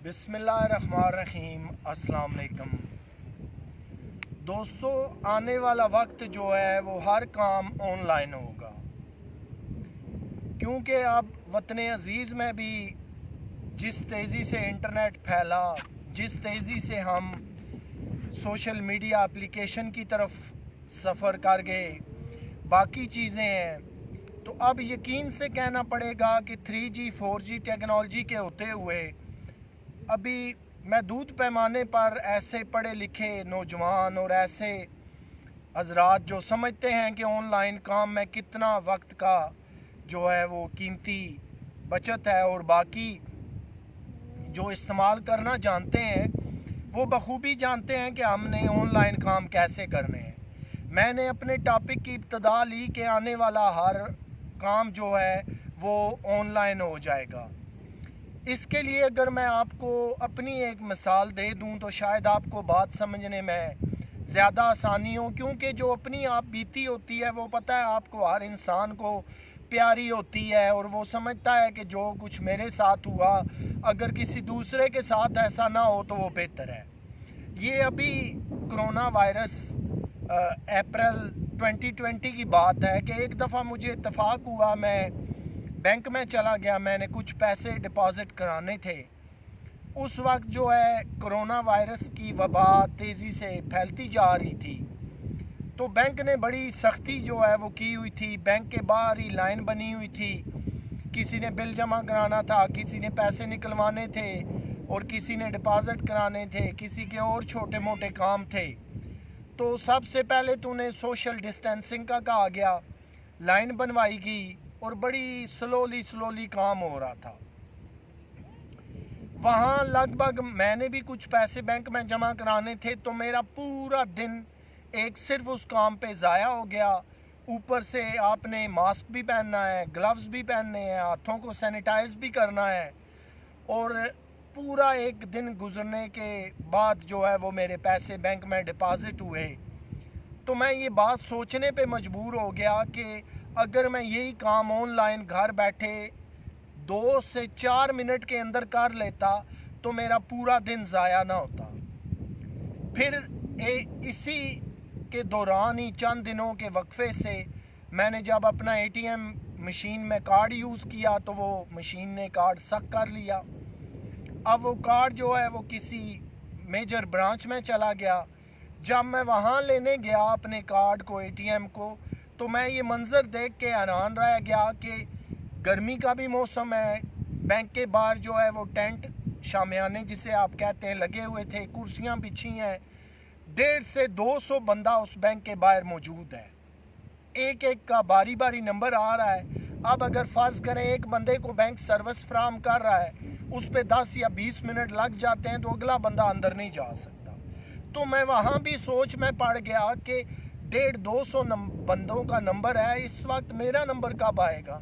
بسم اللہ الرحمن الرحیم۔ السلام علیکم دوستو، آنے والا وقت جو ہے وہ ہر کام آن لائن ہوگا، کیونکہ اب وطن عزیز میں بھی جس تیزی سے انٹرنیٹ پھیلا، جس تیزی سے ہم سوشل میڈیا اپلیکیشن کی طرف سفر کر گئے، باقی چیزیں ہیں، تو اب یقین سے کہنا پڑے گا کہ 3G 4G ٹیکنالوجی کے ہوتے ہوئے ابھی محدود پیمانے پر ایسے پڑھے لکھے نوجوان اور ایسے حضرات جو سمجھتے ہیں کہ آن لائن کام میں کتنا وقت کا جو ہے وہ قیمتی بچت ہے، اور باقی جو استعمال کرنا جانتے ہیں وہ بخوبی جانتے ہیں کہ ہم نے آن لائن کام کیسے کرنے ہیں۔ میں نے اپنے ٹاپک کی ابتدا لی کہ آنے والا ہر کام جو ہے وہ آن لائن ہو جائے گا۔ اس کے لیے اگر میں آپ کو اپنی ایک مثال دے دوں تو شاید آپ کو بات سمجھنے میں زیادہ آسانی ہو، کیونکہ جو اپنی آپ بیتی ہوتی ہے وہ پتہ ہے آپ کو، ہر انسان کو پیاری ہوتی ہے، اور وہ سمجھتا ہے کہ جو کچھ میرے ساتھ ہوا اگر کسی دوسرے کے ساتھ ایسا نہ ہو تو وہ بہتر ہے۔ یہ ابھی کرونا وائرس اپریل 2020 کی بات ہے کہ ایک دفعہ مجھے اتفاق ہوا، میں بینک میں چلا گیا، میں نے کچھ پیسے ڈپازٹ کرانے تھے۔ اس وقت جو ہے کرونا وائرس کی وبا تیزی سے پھیلتی جا رہی تھی، تو بینک نے بڑی سختی جو ہے وہ کی ہوئی تھی، بینک کے باہر ہی لائن بنی ہوئی تھی، کسی نے بل جمع کرانا تھا، کسی نے پیسے نکلوانے تھے، اور کسی نے ڈپازٹ کرانے تھے، کسی کے اور چھوٹے موٹے کام تھے۔ تو سب سے پہلے تو انہیں سوشل ڈسٹینسنگ کا کہا گیا، لائن بنوائی گئی، اور بڑی سلولی کام ہو رہا تھا۔ وہاں لگ بھگ میں نے بھی کچھ پیسے بینک میں جمع کرانے تھے، تو میرا پورا دن ایک صرف اس کام پہ ضائع ہو گیا۔ اوپر سے آپ نے ماسک بھی پہننا ہے، گلوز بھی پہننے ہیں، ہاتھوں کو سینیٹائز بھی کرنا ہے، اور پورا ایک دن گزرنے کے بعد جو ہے وہ میرے پیسے بینک میں ڈپازٹ ہوئے۔ تو میں یہ بات سوچنے پہ مجبور ہو گیا کہ اگر میں یہی کام آن لائن گھر بیٹھے 2 سے 4 منٹ کے اندر کر لیتا تو میرا پورا دن ضائع نہ ہوتا۔ پھر اسی کے دوران ہی چند دنوں کے وقفے سے میں نے جب اپنا ATM مشین میں کارڈ یوز کیا تو وہ مشین نے کارڈ سک کر لیا۔ اب وہ کارڈ جو ہے وہ کسی میجر برانچ میں چلا گیا۔ جب میں وہاں لینے گیا اپنے کارڈ کو، ATM کو، تو میں یہ منظر دیکھ کے حیران رہ گیا کہ گرمی کا بھی موسم ہے، بینک کے باہر جو ہے وہ ٹینٹ شامیانے جسے آپ کہتے ہیں لگے ہوئے تھے، کرسیاں بچھی ہیں، 150 سے 200 بندہ اس بینک کے باہر موجود ہے، ایک کا باری نمبر آ رہا ہے۔ اب اگر فرض کریں ایک بندے کو بینک سروس فراہم کر رہا ہے، اس پہ 10 یا 20 منٹ لگ جاتے ہیں تو اگلا بندہ اندر نہیں جا سکتا۔ تو میں وہاں بھی سوچ میں پڑ گیا کہ 150-200 بندوں کا نمبر ہے، اس وقت میرا نمبر کب آئے گا،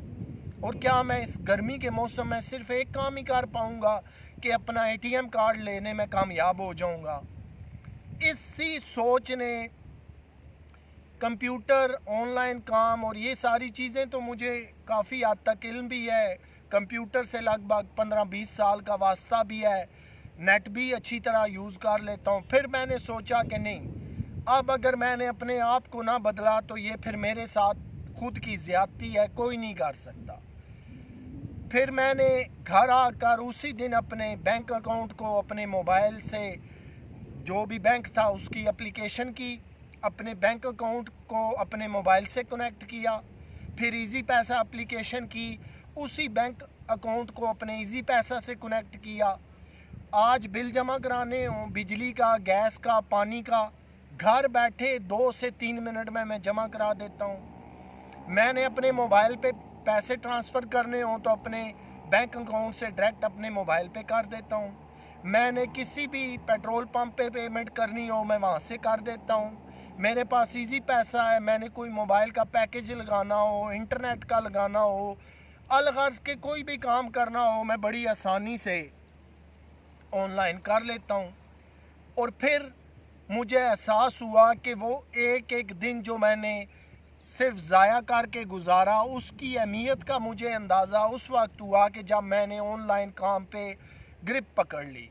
اور کیا میں اس گرمی کے موسم میں صرف ایک کام ہی کر پاؤں گا کہ اپنا ATM کارڈ لینے میں کامیاب ہو جاؤں گا۔ اسی سوچ نے کمپیوٹر، آن لائن کام اور یہ ساری چیزیں تو مجھے کافی حد تک علم بھی ہے، کمپیوٹر سے لگ بھگ 15-20 سال کا واسطہ بھی ہے، نیٹ بھی اچھی طرح یوز کر لیتا ہوں۔ پھر میں نے سوچا کہ نہیں، اب اگر میں نے اپنے آپ کو نہ بدلا تو یہ پھر میرے ساتھ خود کی زیادتی ہے، کوئی نہیں کر سکتا۔ پھر میں نے گھر آ کر اسی دن اپنے بینک اکاؤنٹ کو اپنے موبائل سے، جو بھی بینک تھا اس کی اپلیکیشن کی، اپنے بینک اکاؤنٹ کو اپنے موبائل سے کنیکٹ کیا، پھر ایزی پیسہ اپلیکیشن کی، اسی بینک اکاؤنٹ کو اپنے ایزی پیسہ سے کنیکٹ کیا۔ آج بل جمع کرانے ہوں، بجلی کا، گیس کا، پانی کا، گھر بیٹھے 2 سے 3 منٹ میں جمع کرا دیتا ہوں۔ میں نے اپنے موبائل پہ پیسے ٹرانسفر کرنے ہوں تو اپنے بینک اکاؤنٹ سے ڈائریکٹ اپنے موبائل پہ کر دیتا ہوں۔ میں نے کسی بھی پیٹرول پمپ پہ پیمنٹ کرنی ہو میں وہاں سے کر دیتا ہوں۔ میرے پاس ایزی پیسہ ہے، میں نے کوئی موبائل کا پیکیج لگانا ہو، انٹرنیٹ کا لگانا ہو، الغرض کے کوئی بھی کام کرنا ہو، میں بڑی آسانی سے آن لائن کر لیتا ہوں۔ اور پھر مجھے احساس ہوا کہ وہ ایک دن جو میں نے صرف ضائع کر کے گزارا، اس کی اہمیت کا مجھے اندازہ اس وقت ہوا کہ جب میں نے آن لائن کام پہ ग्रिप पकड़ ली।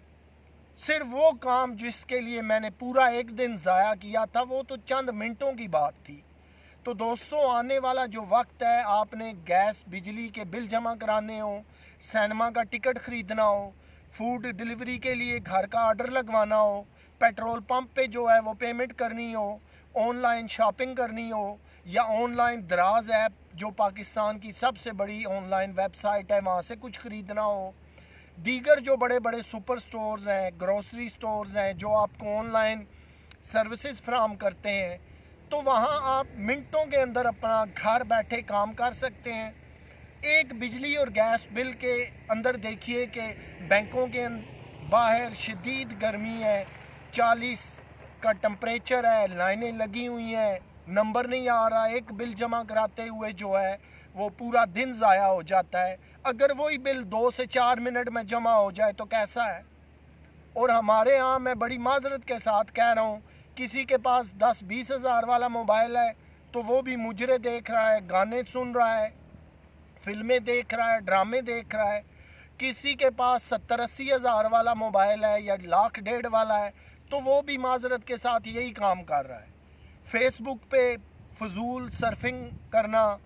सिर्फ वो काम जिसके लिए मैंने पूरा एक दिन ज़ाया किया था वो तो चंद मिनटों की बात थी। तो दोस्तों, आने वाला जो वक्त है, आपने गैस बिजली के बिल जमा कराने हो, सिनेमा का टिकट ख़रीदना हो, फूड डिलीवरी के लिए घर का ऑर्डर लगवाना हो, पेट्रोल पंप पे जो है वो पेमेंट करनी हो, ऑनलाइन शॉपिंग करनी हो, या ऑनलाइन दराज ऐप जो पाकिस्तान की सबसे बड़ी ऑनलाइन वेबसाइट है वहाँ से कुछ ख़रीदना हो, दीगर जो बड़े बड़े सुपर स्टोर्स हैं, ग्रोसरी स्टोर्स हैं जो आपको ऑनलाइन सर्विसेज फराहम करते हैं, तो वहाँ आप मिनटों के अंदर अपना घर बैठे काम कर सकते हैं। एक बिजली और गैस बिल के अंदर देखिए कि बैंकों के बाहर शदीद गर्मी है, 40 का टेम्परेचर है, लाइनें लगी हुई हैं, नंबर नहीं आ रहा, एक बिल जमा कराते हुए जो है वो पूरा दिन ज़ाया हो जाता है। अगर वही बिल 2 से 4 मिनट में जमा हो जाए तो कैसा है। और हमारे यहाँ, मैं बड़ी माजरत के साथ कह रहा हूँ, किसी के पास 10-20 हज़ार वाला मोबाइल है तो वो भी मुजरे देख रहा है, गाने सुन रहा है, फिल्में देख रहा है, ड्रामे देख रहा है। किसी के पास 70-80 हज़ार वाला मोबाइल है या 1.5 लाख वाला है तो वो भी माजरत के साथ यही काम कर रहा है। फेसबुक पे फजूल सर्फिंग करना,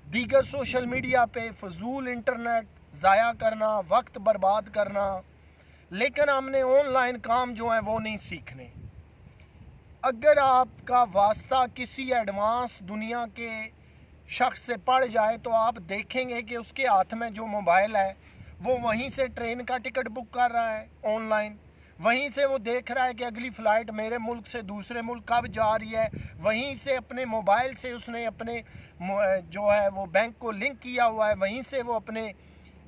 दीगर सोशल मीडिया पे फजूल इंटरनेट ज़ाया करना, वक्त बर्बाद करना। लेकिन हमने ऑनलाइन काम जो है वो नहीं सीखने। अगर आपका वास्ता किसी एडवांस दुनिया के शख्स से पड़ जाए तो आप देखेंगे कि उसके हाथ में जो मोबाइल है वो वहीं से ट्रेन का टिकट बुक कर रहा है ऑनलाइन, वहीं से वो देख रहा है कि अगली फ़्लाइट मेरे मुल्क से दूसरे मुल्क कब जा रही है, वहीं से अपने मोबाइल से उसने अपने जो है वो बैंक को लिंक किया हुआ है, वहीं से वो अपने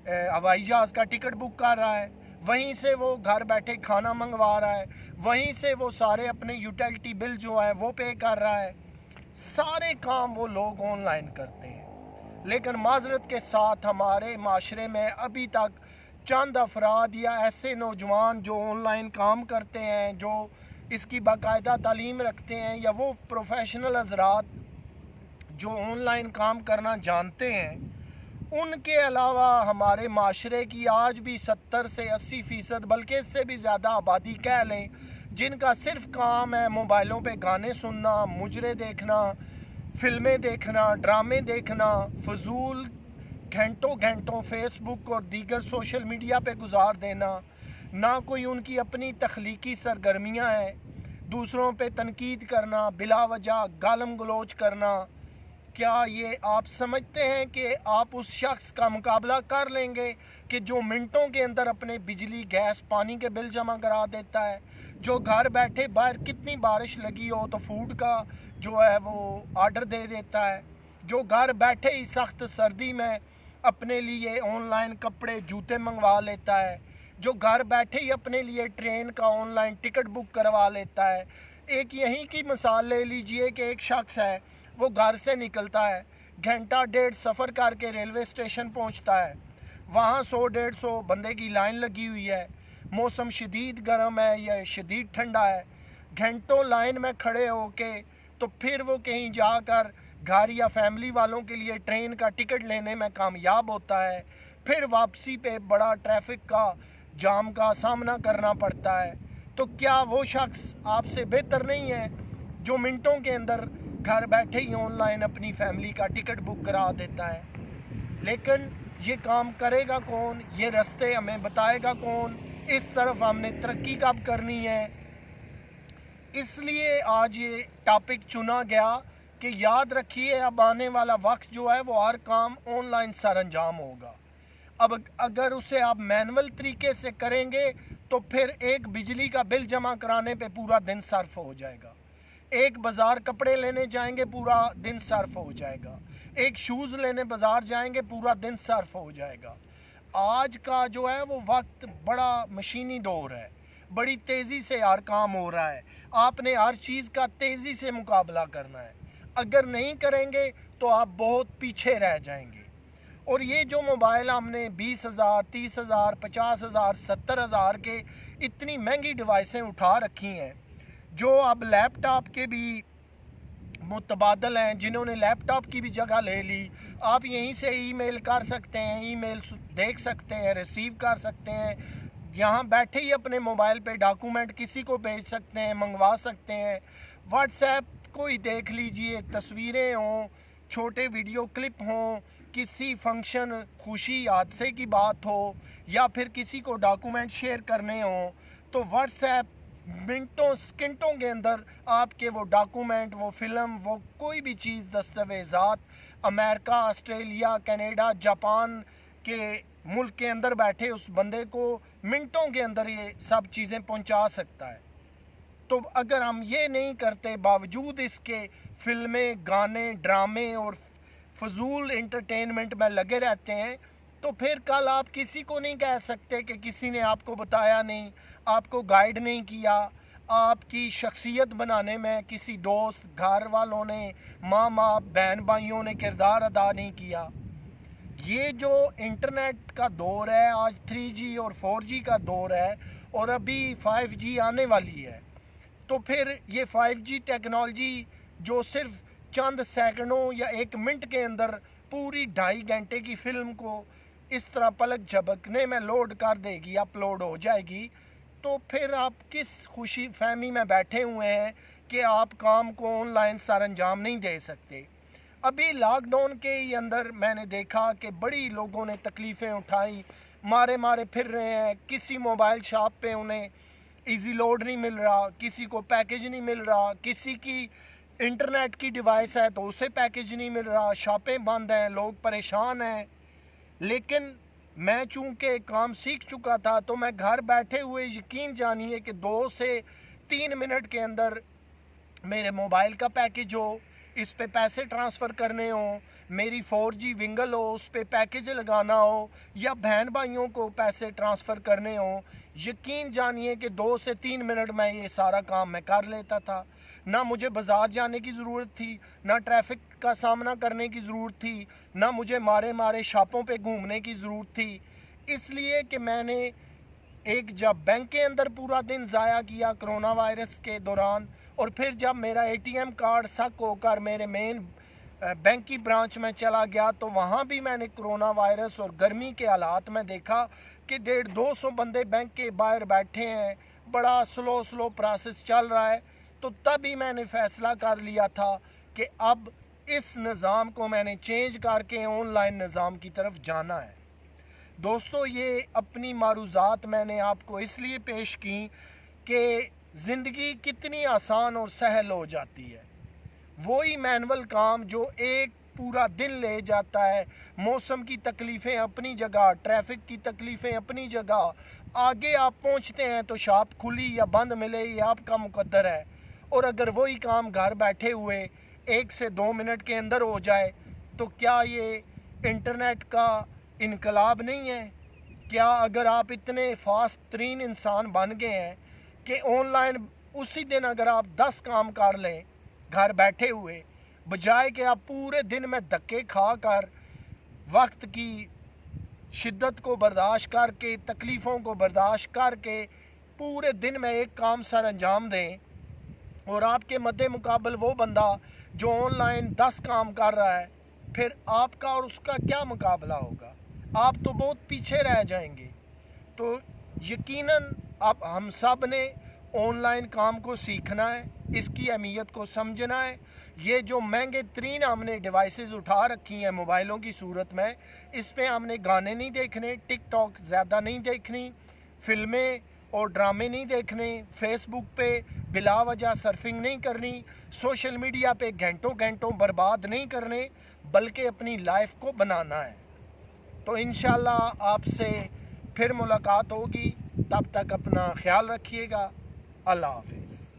हवाई जहाज़ का टिकट बुक कर रहा है, वहीं से वो घर बैठे खाना मंगवा रहा है, वहीं से वो सारे अपने यूटिलिटी बिल जो है वो पे कर रहा है। सारे काम वो लोग ऑनलाइन करते हैं। लेकिन माजरत के साथ हमारे माशरे में अभी तक चंद अफराद या ऐसे नौजवान जो ऑनलाइन काम करते हैं, जो इसकी बाकायदा तालीम रखते हैं, या वो प्रोफेशनल हज़रात जो ऑनलाइन काम करना जानते हैं, उनके अलावा हमारे माशरे की आज भी 70 से 80% बल्कि इससे भी ज़्यादा आबादी कह लें, जिनका सिर्फ काम है मोबाइलों पे गाने सुनना, मुजरे देखना, फिल्में देखना, ड्रामे देखना, फजूल घंटों घंटों फेसबुक और दीगर सोशल मीडिया पे गुजार देना। ना कोई उनकी अपनी तख्लीकी सरगर्मियाँ हैं, दूसरों पे तनकीद करना, बिला वजह गालम गलोच करना। क्या ये आप समझते हैं कि आप उस शख्स का मुकाबला कर लेंगे कि जो मिनटों के अंदर अपने बिजली, गैस, पानी के बिल जमा करा देता है, जो घर बैठे बाहर कितनी बारिश लगी हो तो फूड का जो है वो ऑर्डर दे देता है, जो घर बैठे ही सख्त सर्दी में अपने लिए ऑनलाइन कपड़े, जूते मंगवा लेता है, जो घर बैठे ही अपने लिए ट्रेन का ऑनलाइन टिकट बुक करवा लेता है। एक यहीं की मिसाल ले लीजिए कि एक शख्स है, वो घर से निकलता है, घंटा डेढ़ सफ़र करके रेलवे स्टेशन पहुंचता है, वहाँ 100-150 बंदे की लाइन लगी हुई है, मौसम शदीद गर्म है या शदीद ठंडा है, घंटों लाइन में खड़े होके तो फिर वो कहीं जाकर घर या फैमिली वालों के लिए ट्रेन का टिकट लेने में कामयाब होता है। फिर वापसी पे बड़ा ट्रैफिक का जाम का सामना करना पड़ता है। तो क्या वो शख्स आपसे बेहतर नहीं है जो मिनटों के अंदर घर बैठे ही ऑनलाइन अपनी फैमिली का टिकट बुक करा देता है? लेकिन ये काम करेगा कौन, ये रास्ते हमें बताएगा कौन, इस तरफ हमने तरक्की कब करनी है? इसलिए आज ये टॉपिक चुना गया कि याद रखिए अब आने वाला वक्त जो है वो हर काम ऑनलाइन सर अंजाम होगा। अब अगर उसे आप मैनुअल तरीके से करेंगे तो फिर एक बिजली का बिल जमा कराने पे पूरा दिन सर्फ हो जाएगा, एक बाज़ार कपड़े लेने जाएंगे पूरा दिन सर्फ हो जाएगा, एक शूज़ लेने बाज़ार जाएंगे पूरा दिन सर्फ हो जाएगा। आज का जो है वो वक्त बड़ा मशीनी दौर है, बड़ी तेज़ी से हर काम हो रहा है, आपने हर चीज़ का तेज़ी से मुकाबला करना है। अगर नहीं करेंगे तो आप बहुत पीछे रह जाएंगे। और ये जो मोबाइल हमने 20,000, 30,000, 50,000, 70,000 के इतनी महंगी डिवाइसें उठा रखी हैं, जो अब लैपटॉप के भी मुतबादल हैं, जिन्होंने लैपटॉप की भी जगह ले ली। आप यहीं से ईमेल कर सकते हैं, ईमेल देख सकते हैं, रिसीव कर सकते हैं, यहाँ बैठे ही अपने मोबाइल पे डॉक्यूमेंट किसी को भेज सकते हैं, मंगवा सकते हैं। व्हाट्सएप को ही देख लीजिए, तस्वीरें हों, छोटे वीडियो क्लिप हों, किसी फंक्शन, खुशी, हादसे की बात हो, या फिर किसी को डॉक्यूमेंट शेयर करने हों, तो व्हाट्सएप मिनटों सेकंडों के अंदर आपके वो डॉक्यूमेंट, वो फिल्म, वो कोई भी चीज़, दस्तावेज़ात अमेरिका, ऑस्ट्रेलिया, कनाडा, जापान के मुल्क के अंदर बैठे उस बंदे को मिनटों के अंदर ये सब चीज़ें पहुंचा सकता है। तो अगर हम ये नहीं करते, बावजूद इसके फिल्में, गाने, ड्रामे और फजूल इंटरटेनमेंट में लगे रहते हैं, तो फिर कल आप किसी को नहीं कह सकते कि किसी ने आपको बताया नहीं, आपको गाइड नहीं किया। आपकी शख्सियत बनाने में किसी दोस्त, घर वालों ने, माँ बाप, बहन भाइयों ने किरदार अदा नहीं किया। ये जो इंटरनेट का दौर है, आज 3G और 4G का दौर है, और अभी 5G आने वाली है। तो फिर ये 5G टेक्नोलॉजी जो सिर्फ चंद सेकंडों या 1 मिनट के अंदर पूरी 2.5 घंटे की फिल्म को इस तरह पलक झपकने में लोड कर देगी, अपलोड हो जाएगी, तो फिर आप किस खुशी फहमी में बैठे हुए हैं कि आप काम को ऑनलाइन सर अंजाम नहीं दे सकते। अभी लॉकडाउन के ही अंदर मैंने देखा कि बड़ी लोगों ने तकलीफ़ें उठाई, मारे फिर रहे हैं। किसी मोबाइल शॉप पे उन्हें इजी लोड नहीं मिल रहा, किसी को पैकेज नहीं मिल रहा, किसी की इंटरनेट की डिवाइस है तो उसे पैकेज नहीं मिल रहा, शॉपें बंद हैं, लोग परेशान हैं। लेकिन मैं चूँकि काम सीख चुका था, तो मैं घर बैठे हुए यकीन जानिए कि 2 से 3 मिनट के अंदर मेरे मोबाइल का पैकेज हो, इस पे पैसे ट्रांसफ़र करने हो, मेरी 4G विंगल हो, उस पे पैकेज लगाना हो, या बहन भाइयों को पैसे ट्रांसफ़र करने हो, यकीन जानिए कि 2 से 3 मिनट में ये सारा काम मैं कर लेता था। ना मुझे बाज़ार जाने की ज़रूरत थी, ना ट्रैफिक का सामना करने की ज़रूरत थी, ना मुझे मारे शॉपों पे घूमने की ज़रूरत थी। इसलिए कि मैंने एक जब बैंक के अंदर पूरा दिन ज़ाया किया कोरोना वायरस के दौरान, और फिर जब मेरा ATM कार्ड सक होकर मेरे मेन बैंक की ब्रांच में चला गया, तो वहाँ भी मैंने कोरोना वायरस और गर्मी के हालात में देखा कि 150-200 बंदे बैंक के बाहर बैठे हैं, बड़ा स्लो प्रोसेस चल रहा है। तो तभी मैंने फ़ैसला कर लिया था कि अब इस निज़ाम को मैंने चेंज करके ऑनलाइन निज़ाम की तरफ जाना है। दोस्तों, ये अपनी मारूज़ात मैंने आपको इसलिए पेश की कि ज़िंदगी कितनी आसान और सहल हो जाती है। वही मैनुअल काम जो एक पूरा दिन ले जाता है, मौसम की तकलीफ़ें अपनी जगह, ट्रैफिक की तकलीफ़ें अपनी जगह, आगे आप पहुंचते हैं तो शॉप खुली या बंद मिले, ये आपका मुकद्दर है। और अगर वही काम घर बैठे हुए 1 से 2 मिनट के अंदर हो जाए, तो क्या ये इंटरनेट का इनकलाब नहीं है? क्या अगर आप इतने फास्ट तरीन इंसान बन गए हैं कि ऑनलाइन उसी दिन अगर आप 10 काम कर लें घर बैठे हुए, बजाय कि आप पूरे दिन में धक्के खा कर, वक्त की शिद्दत को बर्दाश्त करके, तकलीफ़ों को बर्दाश्त करके पूरे दिन में एक काम सर अंजाम दें, और आपके मद्दे मुकाबल वो बंदा जो ऑनलाइन 10 काम कर रहा है, फिर आपका और उसका क्या मुकाबला होगा? आप तो बहुत पीछे रह जाएंगे। तो यकीनन अब हम सब ने ऑनलाइन काम को सीखना है, इसकी अहमियत को समझना है। ये जो महंगे तरीन हमने डिवाइसेस उठा रखी हैं मोबाइलों की सूरत में, इस पे हमने गाने नहीं देखने, टिकटॉक ज़्यादा नहीं देखनी, फिल्में और ड्रामे नहीं देखने, फेसबुक पे बिला वजह सर्फिंग नहीं करनी, सोशल मीडिया पे घंटों बर्बाद नहीं करने, बल्कि अपनी लाइफ को बनाना है। तो इंशाल्लाह आपसे फिर मुलाकात होगी, तब तक अपना ख्याल रखिएगा। अल्लाह हाफिज़।